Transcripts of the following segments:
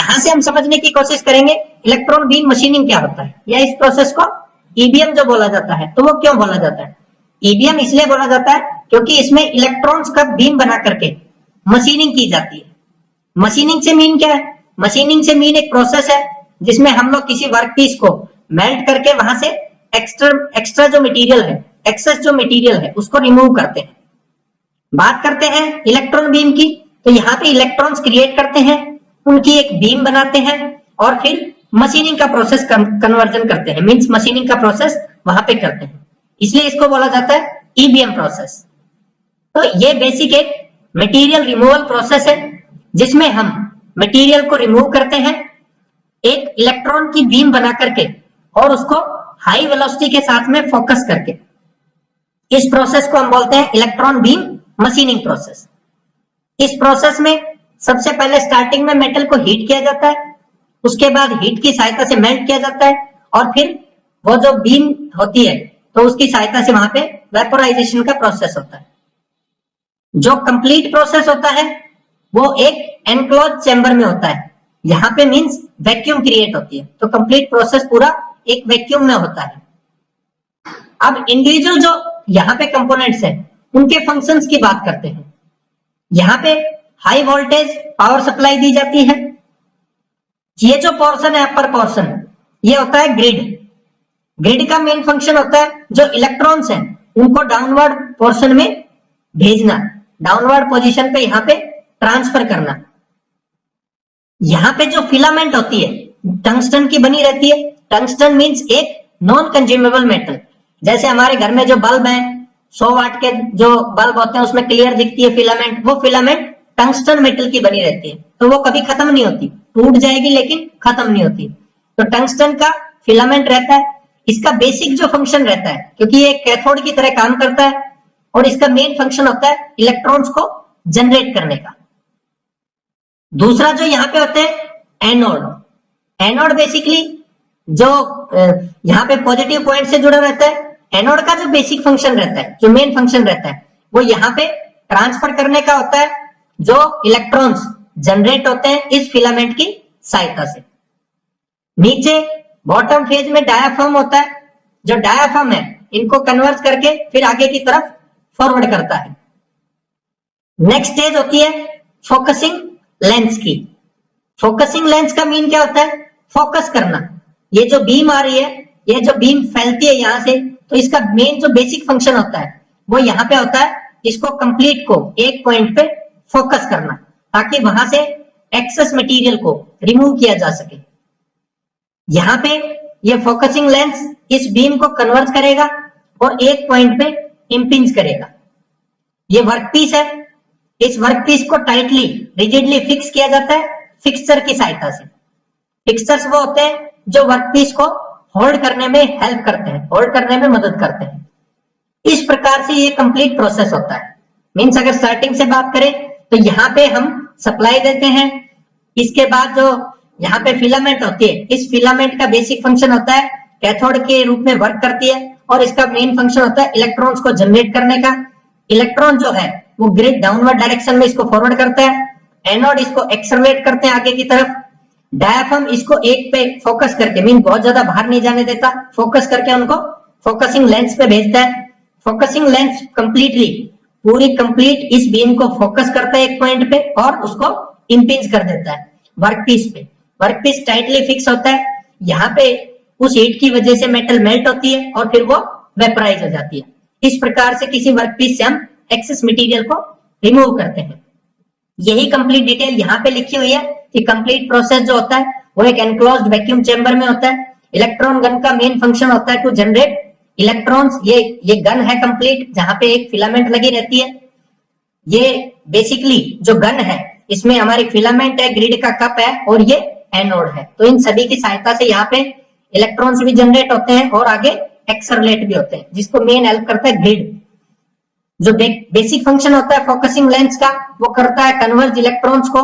यहां से हम समझने की कोशिश करेंगे इलेक्ट्रॉन बीम मशीनिंग क्या होता है, या इस प्रोसेस को ईबीएम जो बोला जाता है। तो वो क्यों बोला जाता है? ईबीएम इसलिए बोला जाता है क्योंकि इसमें इलेक्ट्रॉन्स का बीम बना करके मशीनिंग की जाती है। मशीनिंग से मीन क्या है? मशीनिंग से मीन एक प्रोसेस है जिसमें हम लोग किसी वर्क पीस को मेल्ट करके वहां से एक्स्ट्रा जो मटेरियल है, एक्सेस जो मटेरियल है, उसको रिमूव करते हैं। बात करते हैं इलेक्ट्रॉन बीम की, तो यहाँ पे इलेक्ट्रॉन्स क्रिएट करते हैं, उनकी एक बीम बनाते हैं और फिर मशीनिंग का प्रोसेस कन्वर्जन करते हैं, मींस मशीनिंग का प्रोसेस वहां पे करते हैं, इसलिए इसको बोला जाता है ईबीएम प्रोसेस। तो ये बेसिक एक मटेरियल रिमूवल प्रोसेस है जिसमें हम मटेरियल को रिमूव करते हैं एक इलेक्ट्रॉन की बीम बना करके और उसको हाई वेलोसिटी के साथ में फोकस करके। इस प्रोसेस को हम बोलते हैं इलेक्ट्रॉन बीम मशीनिंग प्रोसेस। इस प्रोसेस में सबसे पहले स्टार्टिंग में मेटल को हीट किया जाता है, उसके बाद हीट की सहायता से मेल्ट किया जाता है और फिर वो जो बीम होती है तो उसकी सहायता से वहां पे वेपोराइजेशन का प्रोसेस होता है। जो कंप्लीट प्रोसेस होता है वो एक एनक्लोज चेंबर में होता है, यहाँ पे मींस वैक्यूम क्रिएट होती है, तो कंप्लीट प्रोसेस पूरा एक वैक्यूम में होता है। अब इंडिविजुअल जो यहाँ पे कंपोनेंट्स हैं उनके फंक्शंस की बात करते हैं। यहाँ पे हाई वोल्टेज पावर सप्लाई दी जाती है। ये जो पोर्शन है अपर पोर्शन, ये होता है ग्रिड। ग्रिड का मेन फंक्शन होता है जो इलेक्ट्रॉन्स हैं उनको डाउनवर्ड पोर्शन में भेजना, डाउनवर्ड पोजीशन पे यहाँ पे ट्रांसफर करना। यहाँ पे जो फिलामेंट होती है टंगस्टन की बनी रहती है। टंगस्टन मींस एक नॉन कंज्यूमेबल मेटल। जैसे हमारे घर में जो बल्ब है 100 वाट के जो बल्ब होते हैं उसमें क्लियर दिखती है फिलामेंट, वो फिलामेंट टंगस्टन मेटल की बनी रहती है, तो वो कभी खत्म नहीं होती, टूट जाएगी लेकिन खत्म नहीं होती। तो टंगस्टन का फिलामेंट रहता है। इसका बेसिक जो फंक्शन रहता है, क्योंकि ये कैथोड की तरह काम करता है और इसका मेन फंक्शन होता है इलेक्ट्रॉन्स को जनरेट करने का। दूसरा जो यहाँ पे होते हैं एनोड। एनोड बेसिकली जो यहाँ पे पॉजिटिव पॉइंट से जुड़ा रहता है। एनोड का जो बेसिक फंक्शन रहता है, जो मेन फंक्शन रहता है, वो यहाँ पे ट्रांसफर करने का होता है जो इलेक्ट्रॉन्स जनरेट होते हैं इस फिलामेंट की सहायता से। नीचे बॉटम फेज में डायाफ्राम होता है। जो डायाफ्राम है इनको कन्वर्ट करके फिर आगे की तरफ फॉरवर्ड करता है। नेक्स्ट स्टेज होती है फोकसिंग लेंस की। फोकसिंग लेंस का मीन क्या होता है? फोकस करना। ये जो बीम आ रही है, ये जो बीम फैलती है यहाँ से, तो इसका मेन जो बेसिक फंक्शन होता है वो यहाँ पे होता है इसको कंप्लीट को एक पॉइंट पे फोकस करना, ताकि वहां से एक्सेस मटेरियल को रिमूव किया जा सके। यहाँ पे ये फोकसिंग लेंस इस बीम को कन्वर्ट करेगा और एक पॉइंट पे इंपिंज करेगा। ये वर्कपीस है, इस वर्कपीस को टाइटली रिजिडली फिक्स किया जाता है फिक्सचर की सहायता से। फिक्सचर्स वो होते हैं जो वर्कपीस को होल्ड करने में हेल्प करते हैं, होल्ड करने में मदद करते हैं। इस प्रकार से ये कंप्लीट प्रोसेस होता है। मींस अगर स्टार्टिंग से बात करें तो यहाँ पे हम सप्लाई देते हैं, इसके बाद जो यहाँ पे फिलामेंट होती है, इस फिलामेंट का बेसिक फंक्शन होता है कैथोड के रूप में वर्क करती है और इसका मेन फंक्शन होता है इलेक्ट्रॉन्स को जनरेट करने का। इलेक्ट्रॉन जो है वो ग्रिड डाउनवर्ड डायरेक्शन में इसको फॉरवर्ड करता है, एनोड इसको एक्सेलरेट करते हैं आगे की तरफ, डायाफ्राम इसको एक पे फोकस करके मीन बहुत ज्यादा बाहर नहीं जाने देता, फोकस करके उनको फोकसिंग लेंस पे भेजता है। फोकसिंग लेंस कंप्लीटली पूरी कंप्लीट इस बीम को फोकस करता है एक पॉइंट पे और उसको इंपिंज कर देता है वर्कपीस पे। वर्कपीस टाइटली फिक्स होता है। यहाँ पे उस हीट की वजह से मेटल मेल्ट होती है और फिर वो वेपराइज हो जाती है। इस प्रकार से किसी वर्कपीस से हम एक्सेस मटेरियल को रिमूव करते हैं। यही कंप्लीट डिटेल यहाँ पे लिखी हुई है कि कंप्लीट प्रोसेस जो होता है वो एक एनक्लोज्ड वैक्यूम चेंबर में होता है। इलेक्ट्रॉन गन का मेन फंक्शन होता है टू जनरेट इलेक्ट्रॉन्स। ये गन है कंप्लीट, जहां पे एक फिलामेंट लगी रहती है। ये बेसिकली जो गन है इसमें हमारी फिलामेंट है, ग्रिड का कप है और ये एनोड है। तो इन सभी की सहायता से यहाँ पे इलेक्ट्रॉन्स भी जनरेट होते हैं और आगे एक्सेलरेट भी होते हैं, जिसको मेन हेल्प करता है ग्रिड। जो बेसिक फंक्शन होता है फोकसिंग लेंस का, वो करता है कन्वर्ज इलेक्ट्रॉन्स को।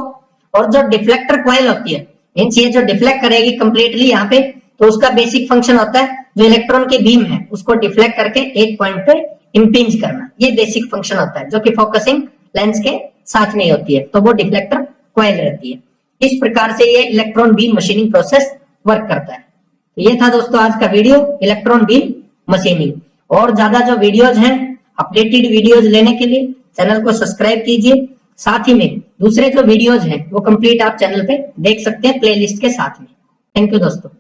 और जो डिफ्लेक्टर कॉइल होती है, मींस ये जो डिफ्लेक्ट करेगी कंप्लीटली यहाँ पे, तो उसका बेसिक फंक्शन होता है जो इलेक्ट्रॉन की बीम है उसको डिफ्लेक्ट करके एक पॉइंट पे इंपिंज करना। ये बेसिक फंक्शन होता है जो कि फोकसिंग लेंस के साथ में होती है, तो वो डिफ्लेक्टर कॉइल रहती है। इस प्रकार से ये electron beam machining process work करता है। ये था दोस्तों आज का वीडियो इलेक्ट्रॉन बीम मशीनिंग। और ज्यादा जो वीडियोज हैं, अपडेटेड वीडियोज लेने के लिए चैनल को सब्सक्राइब कीजिए। साथ ही में दूसरे जो वीडियोज हैं वो कंप्लीट आप चैनल पे देख सकते हैं प्लेलिस्ट के साथ में। थैंक यू दोस्तों।